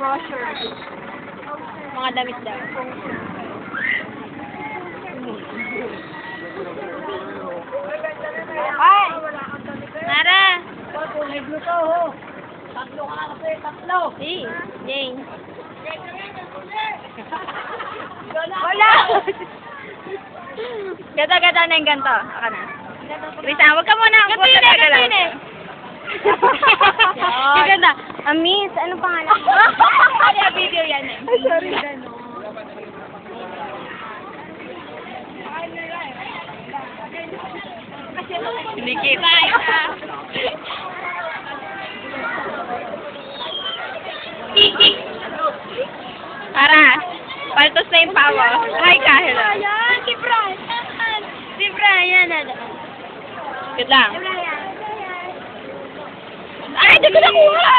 Crusher. Mga damit daw. Ay! Nara! May blue to, ho. Tatlo ka kasi, tatlo. Si, Jane. Wala! Gata-gata na yung ganito. Aka na. Risa, huwag ka muna. Huwag ka gagalaw. Yung ganda. Miss, ano pangalan mo? Ano video yan eh? Ay, sorry. Sinikip. Tara, paltos na yung pawa. Hi ka, hello. Ayan, si Brian. Si Brian, ano? Good lang. Brian. Ay, di ko nakuha!